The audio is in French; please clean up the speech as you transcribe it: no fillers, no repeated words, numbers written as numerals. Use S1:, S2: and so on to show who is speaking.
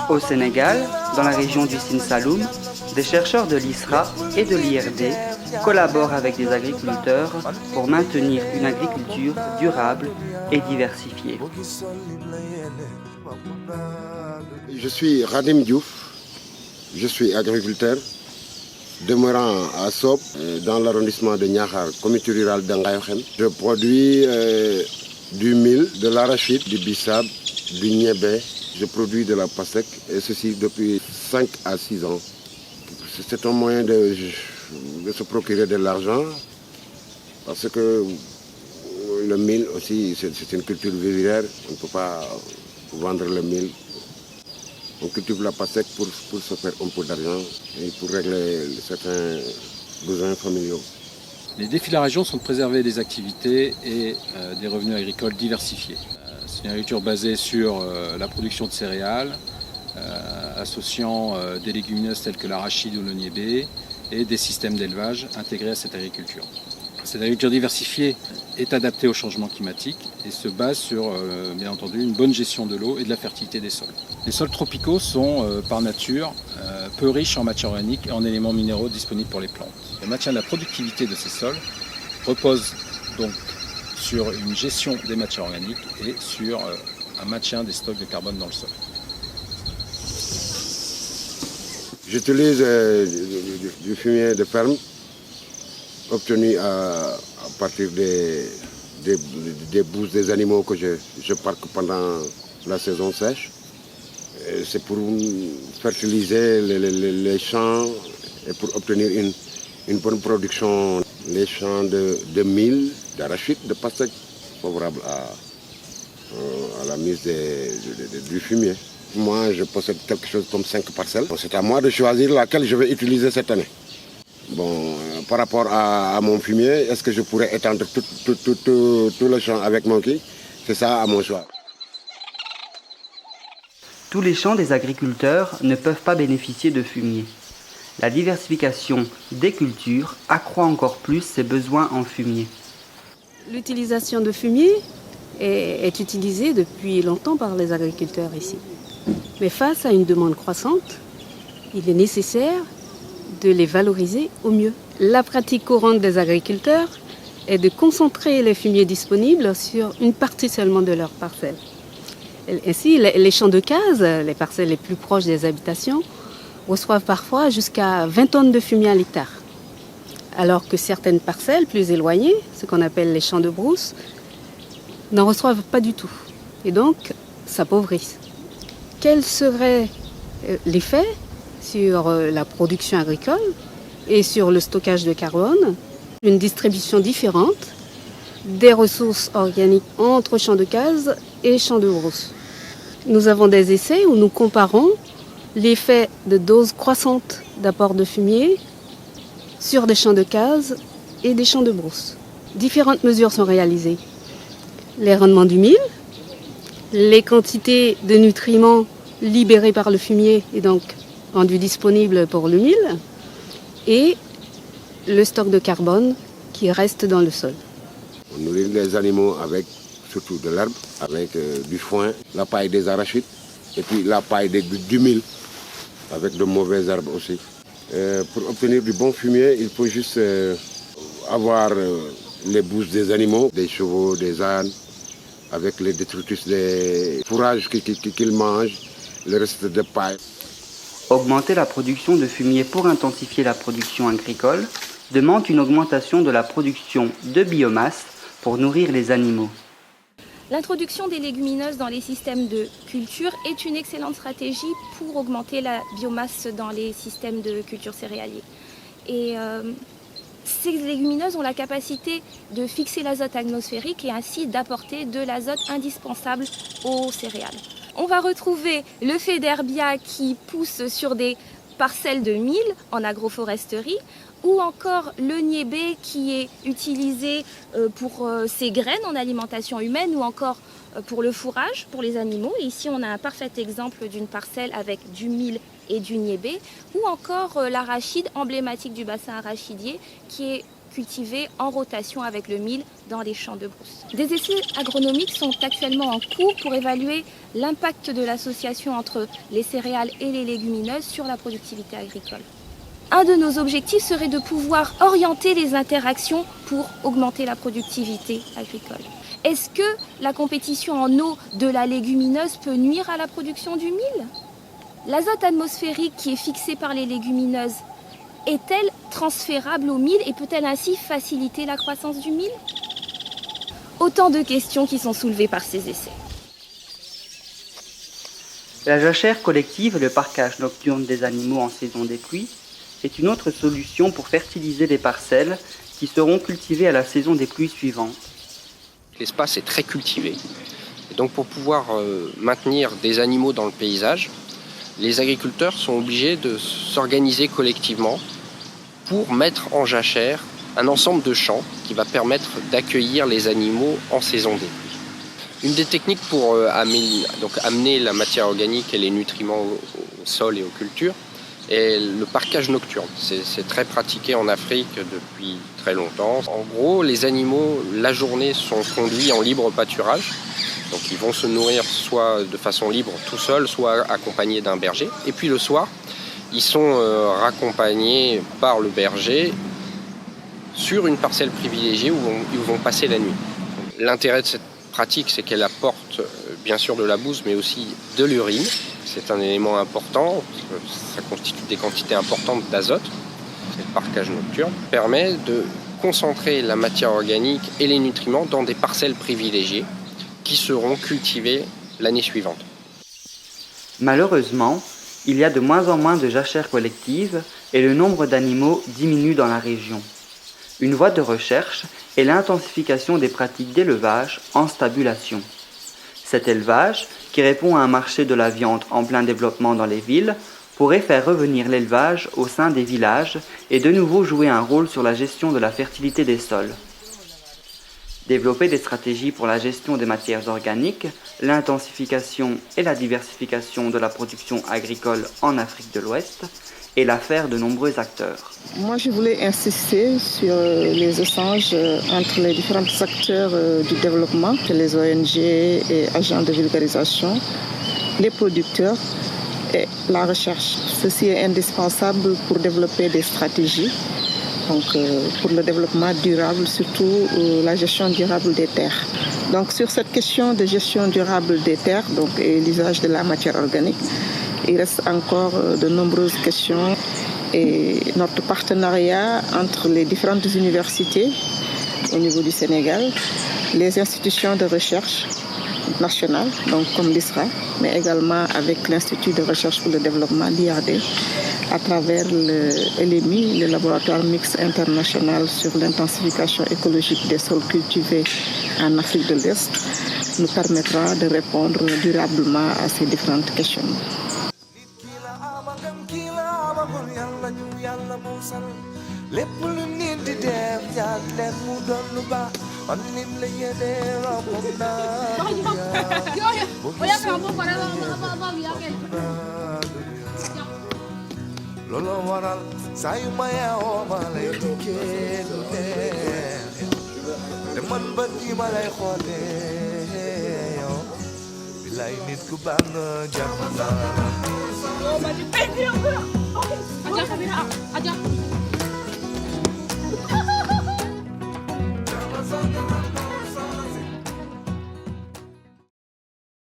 S1: Au Sénégal, dans la région du Sine Saloum, des chercheurs de l'ISRA et de l'IRD collaborent avec des agriculteurs pour maintenir une agriculture durable et diversifiée.
S2: Je suis Radim Diouf, je suis agriculteur, demeurant à Sop, dans l'arrondissement de Niakhar, communauté rurale d'Angayokhem. Je produis du mil, de l'arachide, du bissap, du niébé. Je produis de la pastèque, et ceci depuis 5 à 6 ans. C'est un moyen de se procurer de l'argent, parce que le mil aussi, c'est une culture vivrière. On ne peut pas vendre le mil. On cultive la pastèque pour se faire un peu d'argent et pour régler certains besoins familiaux.
S3: Les défis de la région sont de préserver des activités et des revenus agricoles diversifiés. C'est une agriculture basée sur la production de céréales, associant des légumineuses telles que l'arachide ou le niébé et des systèmes d'élevage intégrés à cette agriculture. Cette agriculture diversifiée est adaptée au changement climatique et se base sur, bien entendu, une bonne gestion de l'eau et de la fertilité des sols. Les sols tropicaux sont, par nature, peu riches en matière organique et en éléments minéraux disponibles pour les plantes. Le maintien de la productivité de ces sols repose donc sur une gestion des matières organiques et sur un maintien des stocks de carbone dans le sol.
S2: J'utilise du fumier de ferme obtenu à partir des bousses des animaux que je parque pendant la saison sèche. C'est pour fertiliser les champs et pour obtenir une bonne production. Les champs de mil, d'arachide, de pastèque, favorables à la mise du fumier. Moi, je possède quelque chose comme 5 parcelles. C'est à moi de choisir laquelle je vais utiliser cette année. Bon, par rapport à mon fumier, est-ce que je pourrais étendre tout le champ avec mon qui? C'est ça à mon choix.
S1: Tous les champs des agriculteurs ne peuvent pas bénéficier de fumier. La diversification des cultures accroît encore plus ses besoins en fumier.
S4: L'utilisation de fumier est utilisée depuis longtemps par les agriculteurs ici. Mais face à une demande croissante, il est nécessaire de les valoriser au mieux. La pratique courante des agriculteurs est de concentrer les fumiers disponibles sur une partie seulement de leurs parcelles. Ainsi, les champs de cases, les parcelles les plus proches des habitations, reçoivent parfois jusqu'à 20 tonnes de fumier à l'hectare. Alors que certaines parcelles plus éloignées, ce qu'on appelle les champs de brousse, n'en reçoivent pas du tout. Et donc, s'appauvrissent. Quel serait l'effet sur la production agricole et sur le stockage de carbone? Une distribution différente des ressources organiques entre champs de cases et champs de brousse. Nous avons des essais où nous comparons l'effet de doses croissantes d'apport de fumier sur des champs de cases et des champs de brousse. Différentes mesures sont réalisées. Les rendements du mil, les quantités de nutriments libérés par le fumier et donc rendus disponibles pour le mil, et le stock de carbone qui reste dans le sol.
S2: On nourrit les animaux avec surtout de l'herbe, avec du foin, la paille des arachides et puis la paille du mil, avec de mauvaises herbes aussi. Pour obtenir du bon fumier, il faut juste avoir les bousses des animaux, des chevaux, des ânes, avec les détritus des fourrages qu'ils mangent, le reste de paille.
S1: Augmenter la production de fumier pour intensifier la production agricole demande une augmentation de la production de biomasse pour nourrir les animaux.
S5: L'introduction des légumineuses dans les systèmes de culture est une excellente stratégie pour augmenter la biomasse dans les systèmes de culture céréaliers. Et ces légumineuses ont la capacité de fixer l'azote atmosphérique et ainsi d'apporter de l'azote indispensable aux céréales. On va retrouver le féderbia qui pousse sur des parcelles de mil en agroforesterie, ou encore le niébé qui est utilisé pour ses graines en alimentation humaine, ou encore pour le fourrage pour les animaux. Et ici on a un parfait exemple d'une parcelle avec du mil et du niébé, ou encore l'arachide emblématique du bassin arachidier qui est cultivé en rotation avec le mil dans les champs de brousse. Des essais agronomiques sont actuellement en cours pour évaluer l'impact de l'association entre les céréales et les légumineuses sur la productivité agricole. Un de nos objectifs serait de pouvoir orienter les interactions pour augmenter la productivité agricole. Est-ce que la compétition en eau de la légumineuse peut nuire à la production du mil? L'azote atmosphérique qui est fixé par les légumineuses est-elle transférable au mil et peut-elle ainsi faciliter la croissance du mil? Autant de questions qui sont soulevées par ces essais.
S1: La jachère collective et le parcage nocturne des animaux en saison des pluies est une autre solution pour fertiliser les parcelles qui seront cultivées à la saison des pluies suivantes.
S6: L'espace est très cultivé. Et donc pour pouvoir maintenir des animaux dans le paysage, les agriculteurs sont obligés de s'organiser collectivement pour mettre en jachère un ensemble de champs qui va permettre d'accueillir les animaux en saison des pluies. Une des techniques pour amener la matière organique et les nutriments au sol et aux cultures est le parcage nocturne. C'est très pratiqué en Afrique depuis très longtemps. En gros, les animaux, la journée, sont conduits en libre pâturage. Donc ils vont se nourrir soit de façon libre tout seuls, soit accompagnés d'un berger. Et puis le soir, ils sont raccompagnés par le berger sur une parcelle privilégiée où ils vont passer la nuit. L'intérêt de cette pratique, c'est qu'elle apporte bien sûr de la bouse, mais aussi de l'urine. C'est un élément important, parce que ça constitue des quantités importantes d'azote. Le parcage nocturne permet de concentrer la matière organique et les nutriments dans des parcelles privilégiées qui seront cultivées l'année suivante.
S1: Malheureusement, il y a de moins en moins de jachères collectives et le nombre d'animaux diminue dans la région. Une voie de recherche est l'intensification des pratiques d'élevage en stabulation. Cet élevage, qui répond à un marché de la viande en plein développement dans les villes, pourrait faire revenir l'élevage au sein des villages et de nouveau jouer un rôle sur la gestion de la fertilité des sols. Développer des stratégies pour la gestion des matières organiques, l'intensification et la diversification de la production agricole en Afrique de l'Ouest est l'affaire de nombreux acteurs.
S7: Moi, je voulais insister sur les échanges entre les différents acteurs du développement, les ONG et agents de vulgarisation, les producteurs et la recherche. Ceci est indispensable pour développer des stratégies. Donc, pour le développement durable, surtout la gestion durable des terres. Donc, sur cette question de gestion durable des terres et l'usage de la matière organique, il reste encore de nombreuses questions. Et notre partenariat entre les différentes universités au niveau du Sénégal, les institutions de recherche nationales, donc comme l'ISRA, mais également avec l'Institut de recherche pour le développement, l'IRD, à travers le LMI, le laboratoire mixte international sur l'intensification écologique des sols cultivés en Afrique de l'Est, nous permettra de répondre durablement à ces différentes questions.
S8: Lolo waral sayu maya o malay dikke du neex de man ba di malay xoole yow bilay nit ku baax jàmm naa